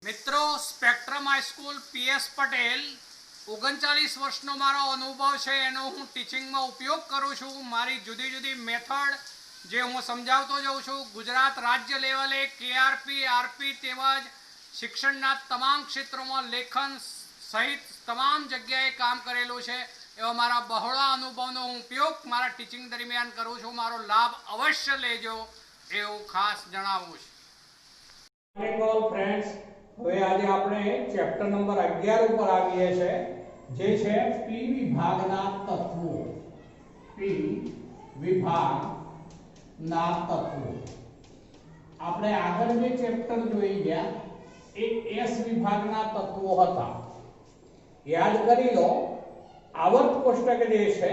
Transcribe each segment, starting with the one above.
મિત્રો spectrum high school PS Patel 39 વર્ષનો મારો અનુભવ છે એનો હું ટીચિંગમાં ઉપયોગ કરું છું। મારી જુદી જુદી મેથડ જે હું સમજાવતો જાઉં છું। ગુજરાત રાજ્ય લેવલે કેઆરપી આરપી તેમજ શિક્ષણના તમામ ક્ષેત્રોમાં લેખન સહિત તમામ જગ્યાએ કામ કરેલું છે। એવા મારા બહોળા અનુભવનો હું ઉપયોગ મારા ટીચિંગ દરમિયાન કરું છું। મારો લાભ અવશ્ય લેજો એવું ખાસ જણાવું છું। फ्रेंड्स હવે આજે આપણે ચેપ્ટર નંબર 11 ઉપર આવીએ છે જે છે પી વિભાગના તત્વો। પી વિભાગના તત્વો આપણે આગળ જે ચેપ્ટર જોઈ ગયા એ એસ વિભાગના તત્વો હતા। યાદ કરી લો આવર્ત કોષ્ટક જે છે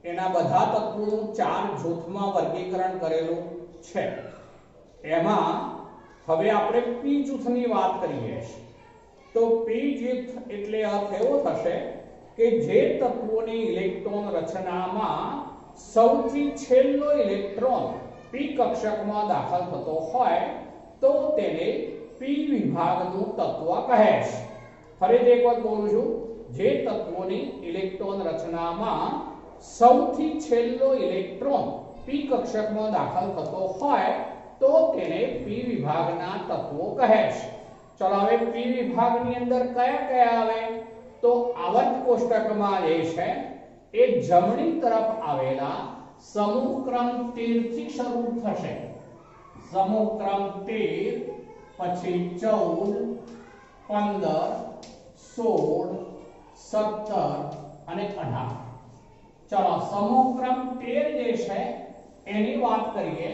એના બધા તત્વોનું 4 જૂથમાં વર્ગીકરણ કરેલું છે। એમાં હવે આપણે પી જૂથની વાત કરીએ છીએ તો પી જૂથ એટલે અર્થ એવો થશે કે જે તત્વોની ઇલેક્ટ્રોન રચનામાં સૌથી છેલ્લો ઇલેક્ટ્રોન પી કક્ષકમાં દાખલ થતો હોય તો તેને પી વિભાગનું તત્વ કહે છે। ફરીથી એક વખત બોલું છું, જે તત્વોની ઇલેક્ટ્રોન રચનામાં સૌથી છેલ્લો ઇલેક્ટ્રોન પી કક્ષકમાં દાખલ થતો હોય તો તેને પી વિભાગના તત્વો કહે છે। ચલો હવે પી વિભાગની અંદર કયા કયા આવે તો આવર્ત કોષ્ટકમાં જે છે એ જમણી તરફ આવેલા સમૂહ ક્રમ 13 થી શરૂ થશે। સમૂહ ક્રમ 13 પછી 14 15 16 17 અને 18। ચલો સમૂહ ક્રમ 13 જે છે એની વાત કરીએ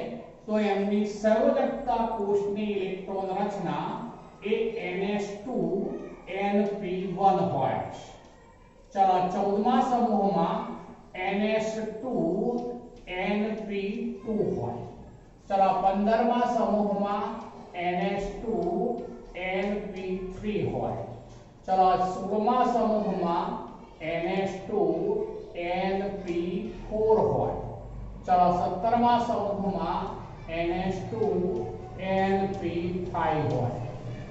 तो एमनी सर्वजकता कोषनी इलेक्ट्रॉन रचना ए NS2 NP1 होय। चलो 14मा समूहમાં NS2 NP2 होय। चलो 15मा समूहમાં NS2 NP3 होय। चलो 16मा समूहમાં NS2 NP4 होय। चलो 17मा समूहમાં NH2 NP5 હોય।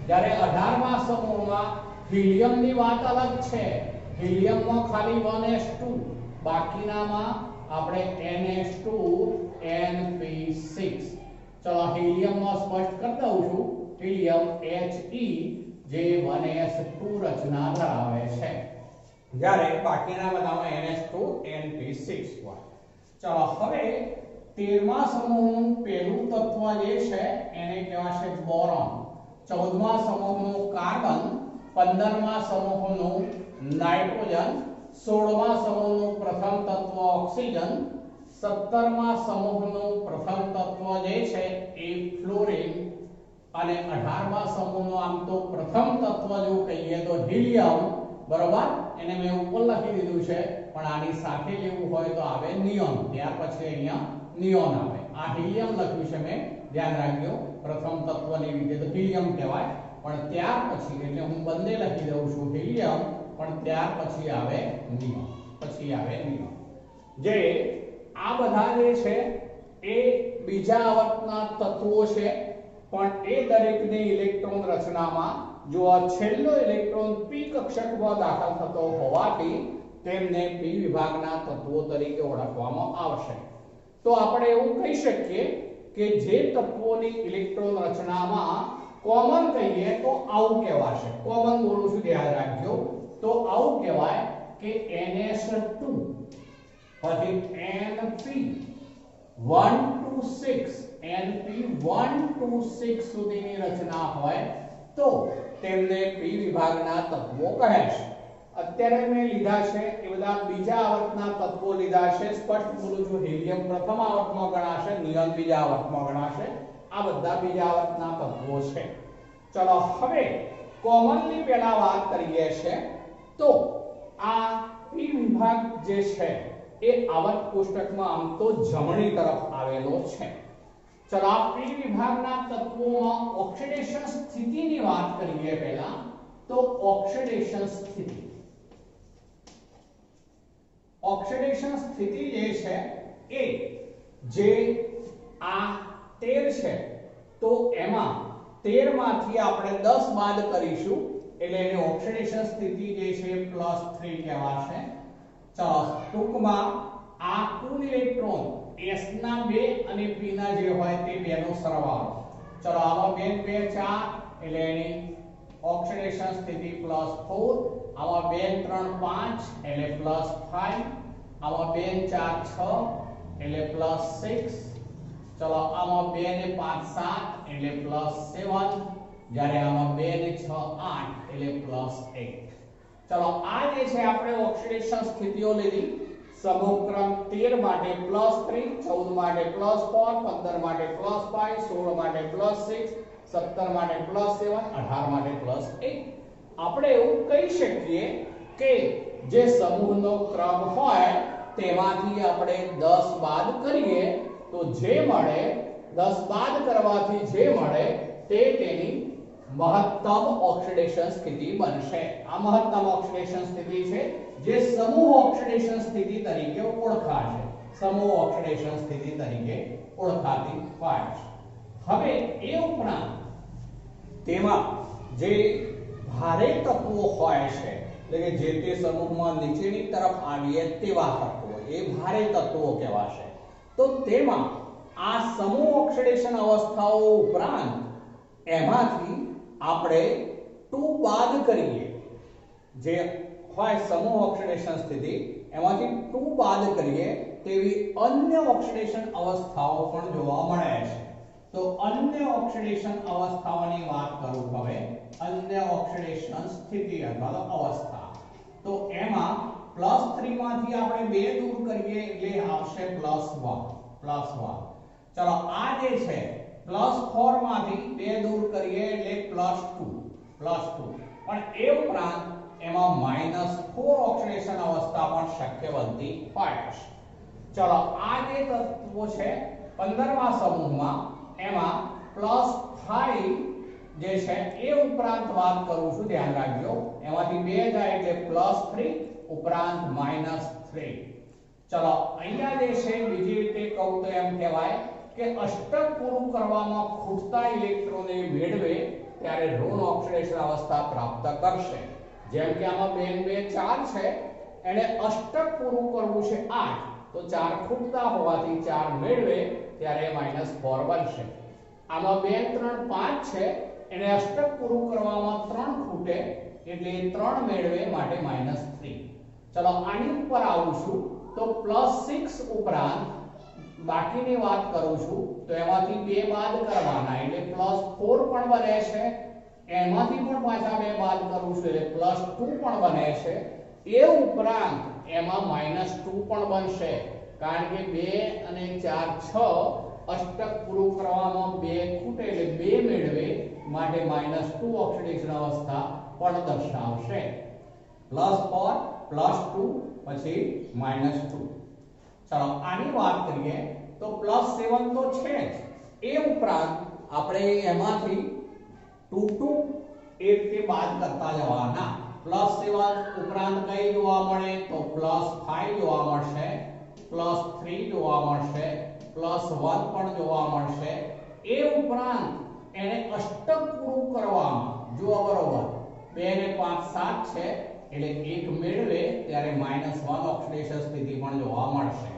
જ્યારે 18મા સમૂહમાં હિલિયમની વાત અલગ છે। હિલિયમમાં ખાલી 1s2 બાકીનામાં આપણે NH2 NP6। ચલો હિલિયમમાં સ્પષ્ટ કરી દઉં છું, હિલિયમ He જે 1s2 રચના ધરાવે છે જ્યારે બાકીના બધામાં NH2 NP6 હોય। ચલો હવે 13મા સમૂહનું પહેલું તત્વ જે છે એને કહેવાશે બોરોન। 14મા સમૂહનું કાર્બન, 15મા સમૂહનું નાઇટ્રોજન, 16મા સમૂહનું પ્રથમ તત્વ ઓક્સિજન, 17મા સમૂહનું પ્રથમ તત્વ જે છે એ ફ્લોરિન અને 18મા સમૂહનું આમ તો પ્રથમ તત્વ જો કહીએ તો હિલિયમ, બરાબર, એને મેં ઉપર લખી દીધું છે પણ આની સાથે લેવું હોય તો આવે નિયોન। ત્યાર પછી અહીંયા नियोन आवे। आ हीलियम लख्યું છે મેં, ધ્યાન રાખજો, પ્રથમ તત્વની રીતે તો हीलियम કહેવાય પણ ત્યાર પછી એટલે હું બંને લખી દઉં છું हीलियम પણ ત્યાર પછી આવે નિયોન। જે આ બધા જે છે એ બીજા આવર્તના તત્વો છે પણ એ દરેકની ઇલેક્ટ્રોન રચનામાં જો આ છેલ્લો ઇલેક્ટ્રોન પી કક્ષકમાં દાખલ થતો હોવાથી તેમને પી વિભાગના તત્વો તરીકે ઓળખવામાં આવશે। तो આપણે એવું કહી શકીએ કે જે તત્વોની ઇલેક્ટ્રોન રચનામાં કોમન કહીએ તો આવું કહેવાશે। કોમન બોલું છું, ધ્યાન રાખજો, તો આવું કહેવાય કે NS2 પછી NP1 to 6 NP1 to 6 સુધીની રચના હોય તો તેમને પી વિભાગના તત્વો કહે છે। અત્યારે મેં લીધા છે એ બધા બીજા આવર્તના તત્વો લીધા છે। સ્પષ્ટ બોલું છું, હિલિયમ પ્રથમ આવર્તમાં ગણાશે, નિયોન બીજા આવર્તમાં ગણાશે। આ બધા બીજા આવર્તના તત્વો છે। ચલો હવે કોમનલી પહેલા વાત કરીએ છે તો આ પી વિભાગ જે છે એ આવર્ત કોષ્ટકમાં આમ તો જમણી તરફ આવેલો છે। ચલો આ પી વિભાગના તત્વોમાં ઓક્સિડેશન સ્થિતિની વાત કરીએ પહેલા તો ઓક્સિડેશન સ્થિતિ ऑक्सीडेशन स्थिति जे छे ए जे आ 13 छे तो एमा 13 માંથી આપણે 10 બાદ કરીશું એટલે એની ઓક્સિડેશન સ્થિતિ જે છે +3 કહેવાશે. ચલો ટૂંકમાં આ કુલ ઇલેક્ટ્રોન s ના 2 અને p ના જે હોય તે બેનો સરવાળો. ચલો આમાં 2 2 4 એટલે એની ઓક્સિડેશન સ્થિતિ +4, આમાં 2 3 5 એટલે +5, આમાં 2 4 6 એટલે +6. ચલો આમાં 2 ને 5 7 એટલે +7, જ્યારે આમાં 2 ને 6 8 એટલે +8. ચલો આ જે છે આપણે ઓક્સિડેશન સ્થિતિઓ લીધી. સમૂહક્રમ 13 માટે +3, 14 માટે +4, 15 માટે +5, 16 માટે +6, 17 માટે +7, 18 માટે +8. આપણે એવું કહી શકીએ કે જે સમૂહનો ક્રમ હોય તેમાંથી આપણે 10 બાદ કરીએ તો જે મળે 10 બાદ કરવાથી જે મળે તે તેની મહત્તમ ઓક્સિડેશન સ્થિતિ બનશે. આ મહત્તમ ઓક્સિડેશન સ્થિતિ છે જે સમૂહ ઓક્સિડેશન સ્થિતિ તરીકે ઓળખાશે. સમૂહ ઓક્સિડેશન સ્થિતિ તરીકે ઓળખાતી હોય છે. હવે એ ઉપરાંત તેમાં જે ભારે તત્વો હોય છે એટલે કે જે તે સમૂહમાં નીચેની તરફ આવીએ તેવા તત્વો એ ભારે તત્વો કહેવાશે. તો તેમાં આ સમૂહ ઓક્સિડેશન અવસ્થાઓ ઉપરાંત એમાંથી આપણે 2 બાદ કરીએ જે હોય સમૂહ ઓક્સિડેશન સ્થિતિ એમાંથી 2 બાદ કરીએ તેવી અન્ય ઓક્સિડેશન અવસ્થાઓ પણ જોવા મળે છે. તો અન્ય ઓક્સિડેશન અવસ્થાઓની વાત કરું હવે. અન્ય ઓક્સિડેશન સ્થિતિ અથવા અવસ્થા તો એમાં +3 માંથી આપણે 2 દૂર કરીએ એટલે આવશે +1. ચલો આ જે છે +4 માંથી 2 દૂર કરીએ એટલે +2. પણ એ ઉપરાંત એમાં -4 ઓક્સિડેશન અવસ્થા પણ શક્ય બનતી હોય છે. ચલો આ જે તત્વો છે 15મા સમૂહમાં એમાં +5 જે છે એ ઉપરાંત વાત કરું છું, ધ્યાન રાખજો. એમાંથી 2 જાય એટલે +3 ઉપરાંત -3. ચલો અહીંયા જે છે બીજી રીતે કહું તો એમ કહેવાય કે અષ્ટક પૂરું કરવામાં ખૂટતા ઇલેક્ટ્રોનને મેળવે ત્યારે ઋણ ઓક્સિડેશન અવસ્થા પ્રાપ્ત કરશે. જેમ કે આમાં 2 2 4 છે એને અષ્ટક પૂરું કરવું છે 8 તો 4 ખૂટતા હોવાથી 4 મેળવે ત્યારે -4 બનશે. આમાં 2 3 5 છે એને અષ્ટક પૂરું કરવામાં 3 ખૂટે એટલે 3 મેળવે માટે -3. ચલો આની ઉપર આવું છું તો +6 ઉપરાંત બાકીની વાત કરું છું તો એમાંથી 2 બાદ કરવાના એટલે +4 પણ બને છે. એમાંથી પણ પાછા 2 બાદ કરું છું એટલે +2 પણ બને છે. એ ઉપરાંત એમાં -2 પણ બનશે કારણ કે 2 અને 4 6 અષ્ટક પૂરું કરવામાં 2 ખૂટે એટલે 2 મેળવે માટે -2 ઓક્સિડેશન અવસ્થા પણ દર્શાવશે. +4 +2 પછી -2. ચલો આની વાત કરીએ તો +7 તો છે જ. એ ઉપરાંત આપણે એમાંથી 2 એ રીતે બાદ કરતા જવાના. +7 ઉપરાંત કઈ જોવા મળે તો +5 જોવા મળશે, +3 જોવા મળશે, +1 પણ જોવા મળશે. એ ઉપરાંત એને અષ્ટક પૂરું કરવામાં જો બરોબર 2 ને 5 7 છે એટલે 1 મેળવે ત્યારે -1 ઓક્સિડેશન સ્થિતિ પણ જોવા મળશે.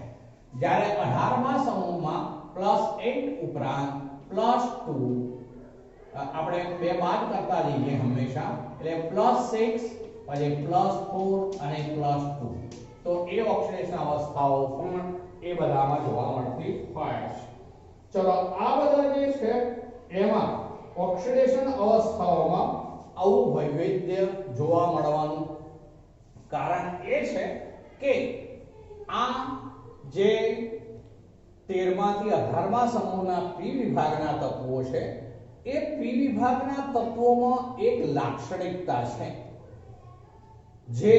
જ્યારે 18મા સમૂહમાં +8 ઉપરાંત +2 આપણે 2 બાદ કરતા જઈએ હંમેશા એટલે +6 પછી +4 અને +2 તો એ ઓક્સિડેશન અવસ્થાઓ પણ એ બધામાં જોવા મળતી હોય છે. ચલો આ બધા જે છે એમાં ઓક્સિડેશન અવસ્થાઓમાં આવું વૈવિધ્ય જોવા મળવાનું કારણ એ છે કે આ જે 13 માંથી 18મા સમૂહના P વિભાગના તત્વો છે એ P વિભાગના તત્વોમાં એક લાક્ષણિકતા છે જે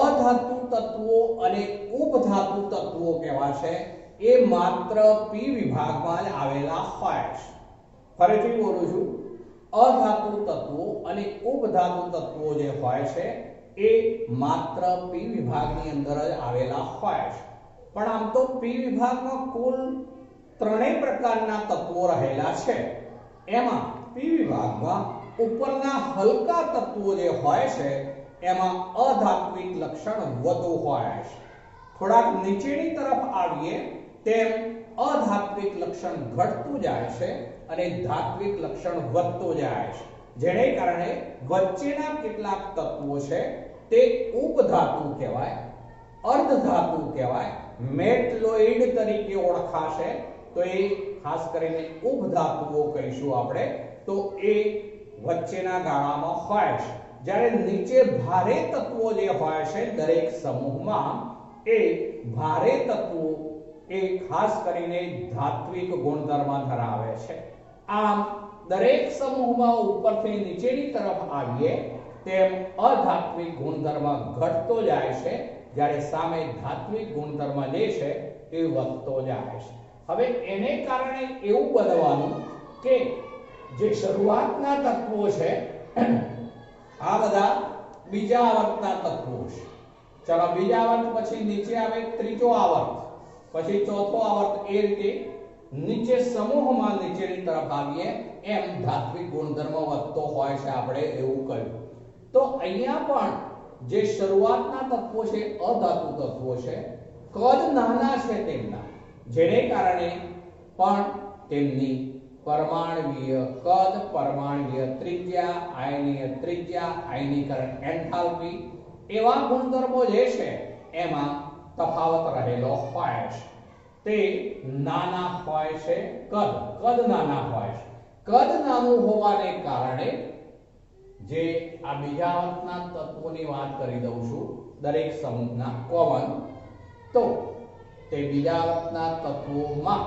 અધાતુ તત્વો અને ઉપધાતુ તત્વો કહેવાશે. એ માત્ર P વિભાગમાં જ આવેલા હોય છે. ફરીથી બોલું છું, અધાતુ તત્વો અને ઉપધાતુ તત્વો જે હોય છે એ માત્ર P વિભાગની અંદર જ આવેલા હોય છે. પણ આમ તો P વિભાગમાં કુલ 3 પ્રકારના તત્વો રહેલા છે. એમાં પી વિભાગમાં ઉપરના હલકા તત્વો જે હોય છે એમાં અધાત્વિક લક્ષણ વધુ હોય છે. થોડાક નીચેની તરફ આવીએ તેમ અધાત્વિક લક્ષણ ઘટતું જાય છે અને ધાત્વિક લક્ષણ વધતું જાય છે, જેને કારણે વચ્ચેના કેટલાક તત્વો છે તે ઉપધાતુ કહેવાય, અર્ધધાતુ કહેવાય, મેટલોઇડ તરીકે ઓળખાશે. તો એ ખાસ કરીને ઉપધાતુઓ કહીશું આપણે. તો એ વચ્ચેના ગાળામાં હોય છે. જ્યારે નીચે ભારે તત્વો જે હોય છે દરેક સમૂહમાં, એ ભારે તત્વો એ ખાસ કરીને ધાત્વિક ગુણધર્મ ધરાવે છે. આમ દરેક સમૂહમાં ઉપરથી નીચેની તરફ આવીએ તેમ અધાત્વિક ગુણધર્મ ઘટતો જાય છે, જ્યારે સામે ધાત્વિક ગુણધર્મ જે છે એ વધતો જાય છે. હવે એને કારણે એવું બનવાનું કે જે શરૂઆતના તત્વો છે આ બધા બીજા આવર્તના તત્વો છે. ચલો, બીજા આવર્ત પછી નીચે આવે ત્રીજો આવર્ત, પછી ચોથો આવર્ત, એ રીતે નીચે સમૂહમાં નીચેની તરફ આવીએ એમ ધાત્વિક ગુણધર્મ વધતો હોય છે, આપણે એવું કહ્યું. તો અહીંયા પણ જે શરૂઆતના તત્વો છે અધાતુ તત્વો છે, કદ નાના છે તેમના, જેને કારણે પણ તેમની પરમાણવીય કદ, પરમાણવીય ત્રિજ્યા, આયનીય ત્રિજ્યા, આયનીકરણ એન્થાલ્પી એવા ગુણધર્મો જે છે એમાં તફાવત રહેલો હોય છે. તે નાના હોય છે, કદ નાના હોય છે. કદ નાનું હોવાને કારણે જે આ બીજા આવર્તના તત્વોની વાત કરી દઉં છું દરેક સમૂહના કોમન, તો તે બીજા આવર્તના તત્વોમાં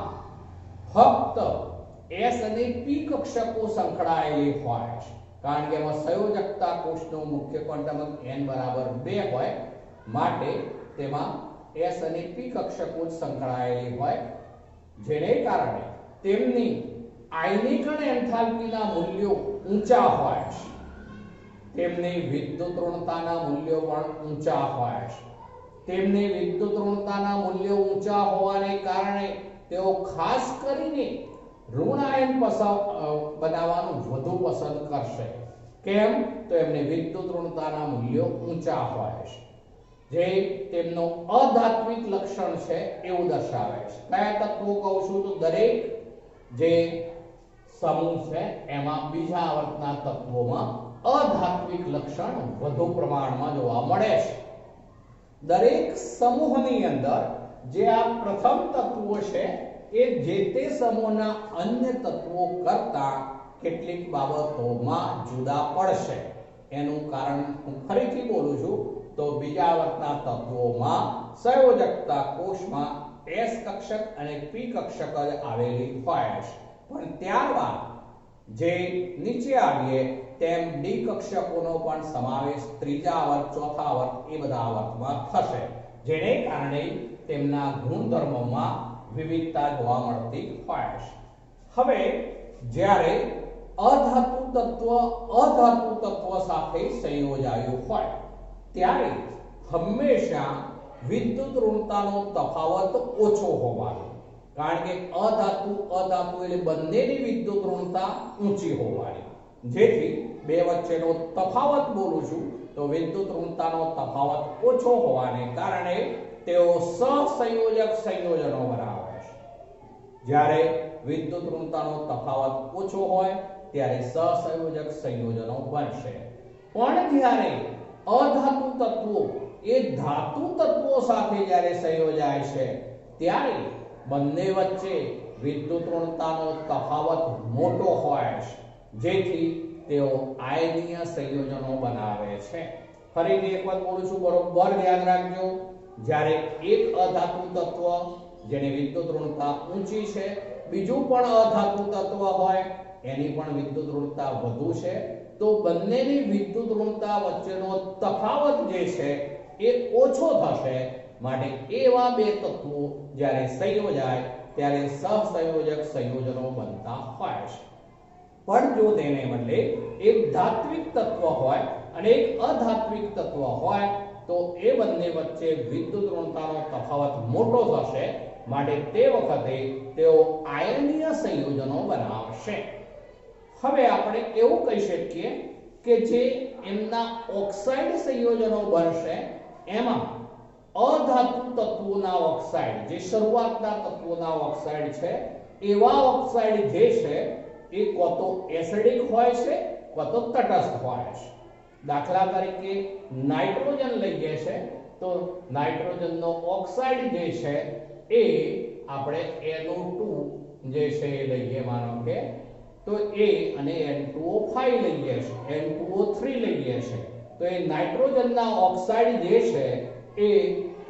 ફક્ત S અને P કક્ષકો સંકળાયેલી હોય છે, કારણ કે એમાં સંયોજકતા કોષનો મુખ્ય ક્વોન્ટમ n બરાબર 2 હોય, માટે તેમાં S અને P કક્ષકો જ સંકળાયેલી હોય, જેને કારણે તેમની આયનીકરણ એન્થાલ્પીના મૂલ્યો ઊંચા હોય છે. તેમની વિદ્યુત ઋણતાના મૂલ્યો પણ ઊંચા હોય છે. તેમની વિદ્યુત ઋણતાના મૂલ્યો ઊંચા હોવાને કારણે તેઓ ખાસ કરીને ઋણ આયન બનાવવાનું વધુ પસંદ કરશે. કેમ? તો એમને વિદ્યુત ઋણતાના મૂલ્યો ઊંચા હોય છે, જે તેમનો અધાત્વિક લક્ષણ છે એવું દર્શાવે છે. કયા તત્વો કહું છું? તો દરેક જે સમૂહ છે એમાં બીજા આવર્તના તત્વોમાં અધાત્વિક લક્ષણ વધુ પ્રમાણમાં જોવા મળે છે. દરેક સમૂહની અંદર જે આ પ્રથમ તત્વો છે એ જે તે સમૂહના અન્ય તત્વો કરતા કેટલીક બાબતોમાં જુદા પડશે. એનું કારણ હું ફરીથી બોલું છું, તો બીજા આવર્તના તત્વોમાં સંયોજકતા કોષમાં S કક્ષક અને P કક્ષક જ આવેલી હોય છે, પણ ત્યારબાદ જે નીચે આવીએ તેમ D કક્ષકોનો પણ સમાવેશ ત્રીજા આવર્ત, ચોથા આવર્ત એ બધા આવર્તમાં થશે, જેને કારણે તેમના ગુણધર્મોમાં વિવિધતા જોવા મળતી હોય છે. હવે જ્યારે અધાતુ તત્વ સાથે સંયોજાયું હોય ત્યારે હંમેશા વિદ્યુત ઋણતાનો તફાવત ઓછો હોવાનો, કારણ કે અધાતુ એટલે બંનેની વિદ્યુત ઋણતા ઊંચી હોવાની, જેથી બે વચ્ચેનો તફાવત બોલું છું તો વિદ્યુત ઋણતાનો તફાવત ઓછો હોવાને કારણે તેઓ સહસંયોજક સંયોજનો બનાવે છે. જ્યારે વિદ્યુત ઋણતાનો તફાવત ઓછો હોય ત્યારે સહસંયોજક સંયોજનો બનશે. પણ જ્યારે અધાતુ તત્વો એ ધાતુ તત્વો સાથે જ્યારે સંયોજાય છે ત્યારે બંને વચ્ચે વિદ્યુત ઋણતાનો તફાવત મોટો હોય છે, જેથી તેઓ આયનીય સંયોજનો બનાવે છે. ફરીથી એક વાત બોલું છું, બરોબર ધ્યાન રાખજો. જ્યારે એક અધાતુ તત્વ જેની વિદ્યુત ઋણતા ઊંચી છે, બીજું પણ અધાતુ તત્વ હોય એની પણ વિદ્યુત ઋણતા વધુ છે, તો બંનેની વિદ્યુત ઋણતા વચ્ચેનો તફાવત જે છે એ ઓછો થશે. માટે એવા બે તત્વો જ્યારે સંયોજાય ત્યારે સહસંયોજક સંયોજનો બનતા હોય છે. પણ જો તેને બદલે એક ધાત્વિક તત્વ હોય અને એક અધાત્વિક તત્વ હોય તો એ બંને વચ્ચે વિદ્યુત ઋણતાનો તફાવત મોટો થશે, માટે તે વખતે તેઓ આયનીય સંયોજનો બનાવશે. હવે આપણે એવું કહી શકીએ કે જે એમના ઓક્સાઇડ સંયોજનો બનશે એમાં અધાતુ તત્વોના ઓક્સાઇડ, જે શરૂઆતના તત્વોના ઓક્સાઇડ છે, એવા ઓક્સાઇડ જે છે એ કો તો એસિડિક હોય છે કો તો તટસ્થ હોય છે. દાખલા તરીકે નાઇટ્રોજન લઈએ છે તો નાઇટ્રોજનનો ઓક્સાઇડ જે છે એ આપણે NO2 જે છે એ લઈએ, માનો કે તો એ અને N2O5 લઈએ છે, N2O3 લઈએ છે, તો એ નાઇટ્રોજનના ઓક્સાઇડ જે છે એ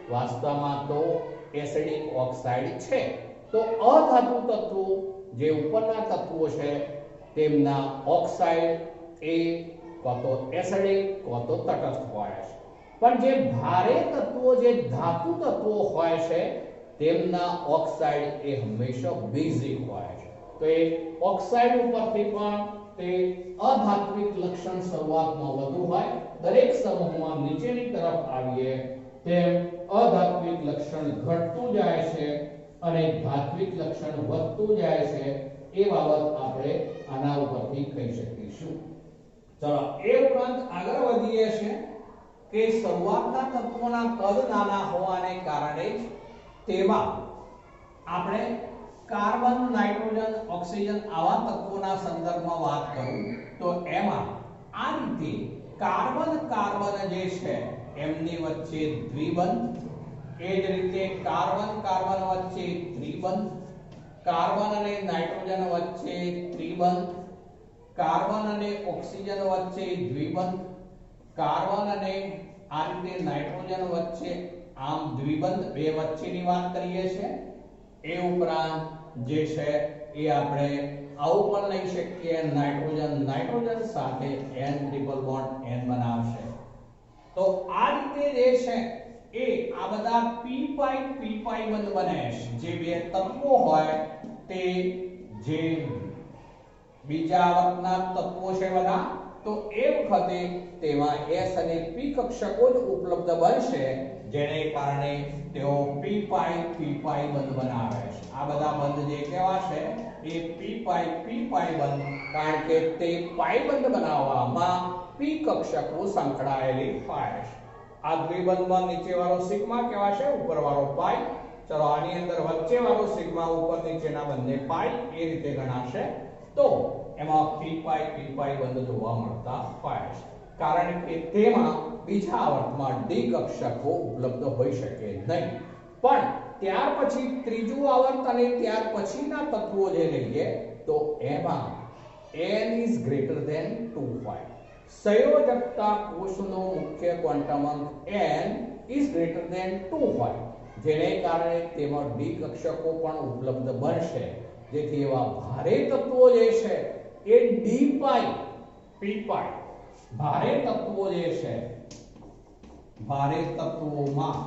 વાસ્તવમાં તો એસિડિક ઓક્સાઇડ છે. તો અધાતુ તત્વો જે ઉપરના તત્વો છે તેમના ઓક્સાઇડ એ કો તો એસિડિક કો તો તટસ્થ હોય છે. પણ જે ભારે તત્વો, જે ધાતુ તત્વો હોય છે તેમના ઓક્સાઇડ એ હંમેશા બેઝિક હોય છે. તો એ ઓક્સાઇડ ઉપરથી પણ તે અધાત્વિક લક્ષણ શરૂઆતમાં વધુ હોય. દરેક સમૂહમાં નીચેની તરફ આવીએ તેમ અધાત્વિક લક્ષણ ઘટતું જાય છે અને ધાત્વિક લક્ષણ વધતું જાય છે. એ બાબત આપણે આના ઉપરથી કહી શકીશું. ચલો એ ઉપરાંત આગળ વધીએ છે કે શરૂઆતના તત્વોના કદ નાના હોવાને કારણે તેમાં આપણે કાર્બન, નાઇટ્રોજન, ઓક્સિજન આવા તત્વોના સંદર્ભમાં વાત કરું તો એમાં આ રીતે કાર્બન કાર્બન જે છે એમની વચ્ચે દ્વિબંધ, એ જ રીતે કાર્બન કાર્બન વચ્ચે ત્રિબંધ, કાર્બન અને નાઇટ્રોજન વચ્ચે ત્રિબંધ, કાર્બન અને ઓક્સિજન વચ્ચે દ્વિબંધ, કાર્બન અને આ રીતે નાઇટ્રોજન વચ્ચે આમ દ્વિબંધ, બે વચ્ચેની વાત કરીએ છીએ. એ ઉપરાંત જે છે એ આપણે આવું પણ લઈ શકીએ, નાઇટ્રોજન નાઇટ્રોજન સાથે N ટ્રિપલ બોન્ડ N બનાવશે. તો આ રીતે જે છે એ આ બધા p પાઈ બંધ બને છે. જે બે તત્વો હોય તે જે બીજા વર્ગના તત્વો છે બધા, તો એ વખતે તેમાં S અને p કક્ષકો જ ઉપલબ્ધ બનશે, જેને કારણે તેઓ p પાઈ બંધ બનાવે છે. આ બધા બંધ જે કહેવાશે એ p પાઈ બંધ, કારણ કે તે પાઈ બંધ બનાવવામાં p કક્ષકો સંકળાયેલી હોય છે. આ દ્વિબંધમાં નીચે વાળો સિગ્મા કહેવાશે, ઉપર વાળો પાઈ. ચલો આની અંદર વચ્ચે વાળો સિગ્મા, ઉપર નીચેના બંને પાઈ, એ રીતે ગણાશે. તો એમાં p પાઈ બંધ જોવા મળતા હોય છે, કારણ કે તેમાં બીજા આવર્તમાં d કક્ષકો ઉપલબ્ધ હોઈ શકે નહીં. પણ ત્યાર પછી ત્રીજું આવર્ત અને ત્યાર પછીના તત્વો જે લઈએ તો એમાં n is greater than 2 સંયોજકતા કોષનો મુખ્ય ક્વોન્ટમ અંક n is greater than 2 હોય, જેને કારણે તેમાં d કક્ષકો પણ ઉપલબ્ધ બનશે. જેથી એવા ભારે તત્વો જે છે એ d p ભારે તત્વો જે છે, ભારે તત્વોમાં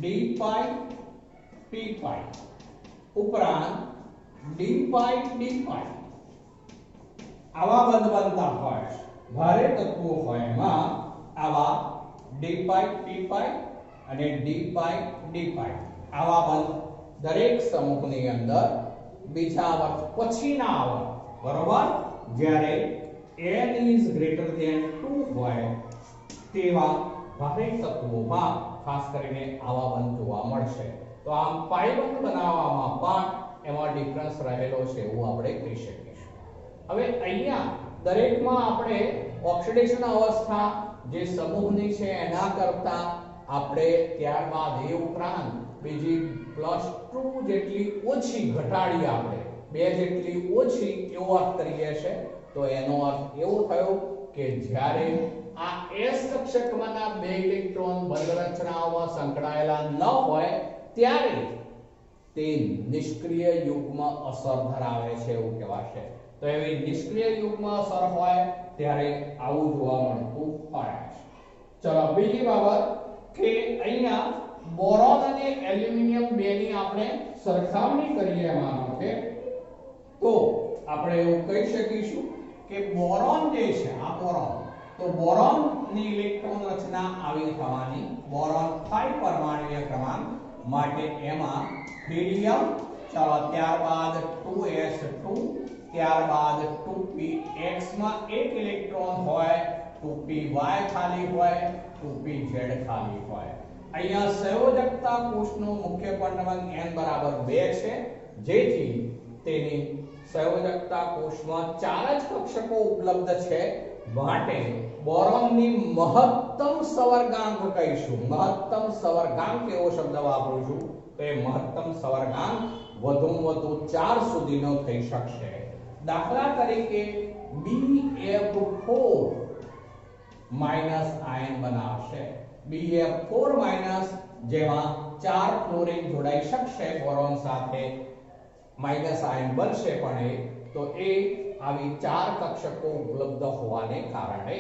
d p ઉપરાંત d આવા બંધ બનતા હોય છે. ભારે તત્વો હોય એમાં આવા d p અને d આવા બંધ દરેક સમૂહની અંદર બીજા આવર્ત પછીના આવર્ત, બરોબર, જ્યારે n is greater than 2 હોય તેવા ભારે તત્વોમાં ખાસ કરીને આવા બંધ જોવા મળશે. તો આમ પાઈ બંધ બનાવવામાં પણ એમાં ડિફરન્સ રહેલો છે એવું આપણે કહી શકીશું. હવે અહીંયા દરેકમાં આપણે ઓક્સિડેશન અવસ્થા જે સમૂહની છે એના કરતા આપણે ત્યારબાદ એ ઉપરાંત બીજી +2 જેટલી ઓછી ઘટાડી, આપણે 2 જેટલી ઓછી એવો અર્થ કરીએ છે. તો એનો અર્થ એવો થયો કે જ્યારે આ s કક્ષકમાંના 2 ઇલેક્ટ્રોન બંધ રચનાઓમાં સંકળાયેલા ન હોય ત્યારે તે નિષ્ક્રિય યુગ્મ અસર ધરાવે છે એવું કહેવાશે. તો એવી નિષ્ક્રિય યુગ્મ અસર હોય ત્યારે આવું જોવા મળતું હોય. ચલો બીજી બાબત કે અહીંયા બોરોન અને એલ્યુમિનિયમ બેની આપણે સરખામણી કરીએ, માનો કે તો આપણે એવું કહી શકીશું કે બોરોન જે છે, આ બોરોન, તો બોરોન ની ઇલેક્ટ્રોન રચના આવી થવાની, બોરોન 5 પરમાણુય ક્રમાંક માટે એમાં હીલિયમ, ચલો ત્યારબાદ 2s2 ત્યારબાદ 2px માં એક ઇલેક્ટ્રોન હોય, 2py ખાલી હોય, 2pz ખાલી હોય. અહીંયા સંયોજકતા કોષનો મુખ્ય ક્વોન્ટમ n બરાબર 2 છે, જેથી તેની સંયોજકતા કોષમાં 4 જ કક્ષકો ઉપલબ્ધ છે. માટે બોરોનની મહત્તમ સવર્ગાંક કહીશું. મહત્તમ સવર્ગાંક એવો શબ્દ વાપરું છું તો એ મહત્તમ સવર્ગાંક વધુમાં વધુ 4 સુધીનો થઈ શકશે. દાખલા તરીકે BF4 માઈનસ આયન બનાવશે. BF4 માઈનસ જેમાં 4 ફ્લોરિન જોડાઈ શકશે બોરોન સાથે, માઈનસ આયન બનશે, પણ એ તો એ આવી 4 કક્ષકો ઉપલબ્ધ હોવાને કારણે.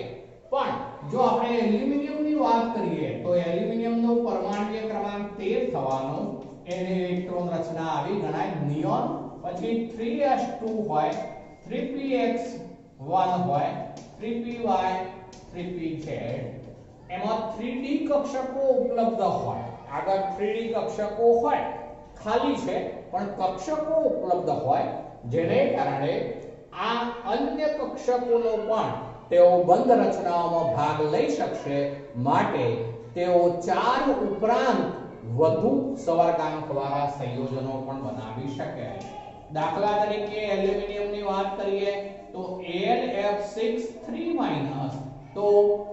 પણ જો આપણે એલ્યુમિનિયમની વાત કરીએ તો એલ્યુમિનિયમનો પરમાણ્વીય ક્રમાંક 13 થવાનો, એને ઇલેક્ટ્રોન રચના આવી ગણાય. નિયોન પછી 3s2 હોય, 3px1 હોય, 3py, 3pz, એમાં 3d કક્ષકો ઉપલબ્ધ હોય. આગળ 3d કક્ષકો હોય, ખાલી છે પણ કક્ષકો ઉપલબ્ધ હોય, જેને કારણે આ અન્ય કક્ષકોનો પણ તેઓ બંધ રચનાઓમાં ભાગ લઈ શકશે. માટે તેઓ 4 ઉપરાંત વધુ સવર્ગાંક વાળા સંયોજનો પણ બનાવી શકે. દાખલા તરીકે એલ્યુમિનિયમની વાત કરીએ તો Al(F6) 3- તો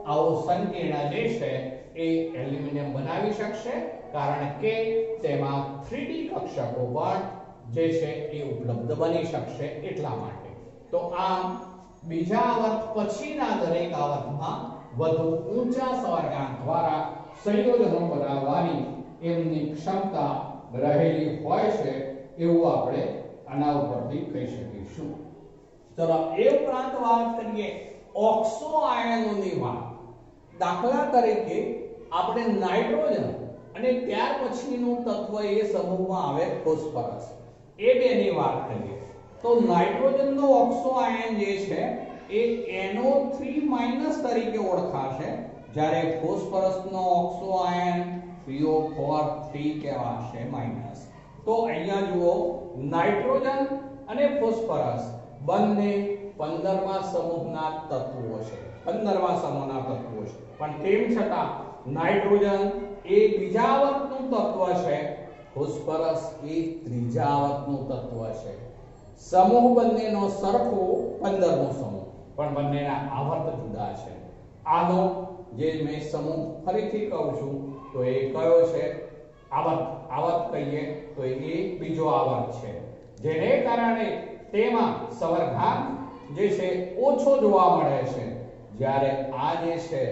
આવો સંકીર્ણ જે છે એ એલ્યુમિનિયમ બનાવી શકશે, કારણ કે તેમાં 3d કક્ષકો પણ જે છે એ ઉપલબ્ધ બની શકશે એટલા માટે. તો આમ બીજા આવર્ત પછીના દરેક આવર્તમાં વધુ ઊંચા સવર્ગાંક દ્વારા સંયોજનો બનાવવાની એમની ક્ષમતા રહેલી હોય છે, એવું આપણે આના ઉપરથી કહી શકીશું. ચલો એ ઉપરાંત વાત કરીએ ઓક્સો આયનોની વાત. દાખલા તરીકે આપણે નાઇટ્રોજન અને ત્યાર પછીનું તત્વ એ સમૂહમાં આવે ફોસ્ફરસ, એ બેની વાત કરીએ તો નાઇટ્રોજનનો ઓક્સો આયન જે છે એ NO3- તરીકે ઓળખાશે, જ્યારે ફોસ્ફરસનો ઓક્સો આયન PO4 કહેવાશે માઈનસ. તો અહીંયા જુઓ નાઇટ્રોજન અને ફોસ્ફરસ બંને 15મા સમૂહના તત્વો છે, 15મા સમૂહના તત્વો છે, પણ તેમ છતાં નાઇટ્રોજન એ બીજા આવર્તનું તત્વ છે, ફોસ્ફરસ એ ત્રીજા આવર્તનું તત્વ છે. સમૂહ બંનેનો સરખો 15મો સમૂહ, પણ બંનેના આવર્ત જુદા છે. આનો જે મેં સમૂહ ફરીથી કહું છું તો એ કયો છે? આવર્ત કહીએ તો એ બીજો આવર્ત છે, જેને કારણે તેમાં સવર્ગાંક જે છે ઓછો જોવા મળે છે, જ્યારે આ જે છે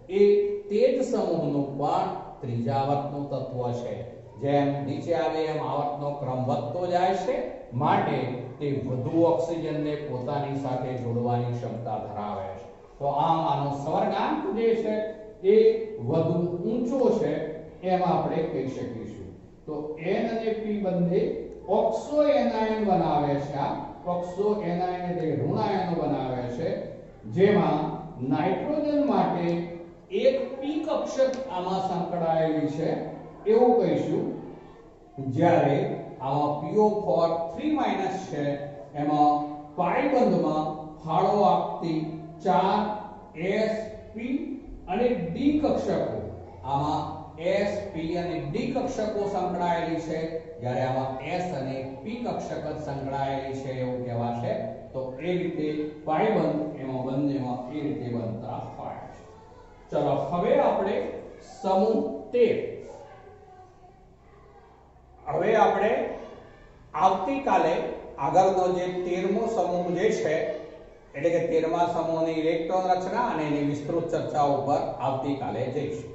એ તે જ સમૂહનું પણ ત્રીજા આવર્તનું તત્વ છે. જેમ નીચે આવે એમ આવર્તનો ક્રમ વધતો જાય છે, માટે તે વધુ ઓક્સિજનને પોતાની સાથે જોડવાની ક્ષમતા ધરાવે છે. તો આમ આનો સવર્ગાંક જે છે એ વધુ ઊંચો છે એમ આપણે કહી શકીશું. તો N અને P બંને ઓક્સો એનાયન બનાવે છે. આ ઓક્સો એનાયન એટલે ઋણ આયનો બનાવે છે, જેમાં નાઇટ્રોજન માટે એક p કક્ષક આમાં સંકળાયેલી છે એવું કહીશું, જ્યારે આમાં PO4 3- છે, એમાં પાઈ બંધમાં ફાળો આપતી 4 s p અને d કક્ષકો, આમાં s p અને d કક્ષકો સંકળાયેલી છે, જ્યારે આમાં s અને p કક્ષક જ સંકળાયેલી છે એવું કહેવાશે. તો એ રીતે પાઈ બંધ એમાં બંનેમાં એ રીતે બનતા હોય છે. ચલો હવે આપણે સમૂહ 13. હવે આપણે આવતીકાલે આગળનો જે 13મો સમૂહ જે છે, એટલે કે 13મા સમૂહની ઇલેક્ટ્રોન રચના અને એની વિસ્તૃત ચર્ચા ઉપર આવતીકાલે જઈશું.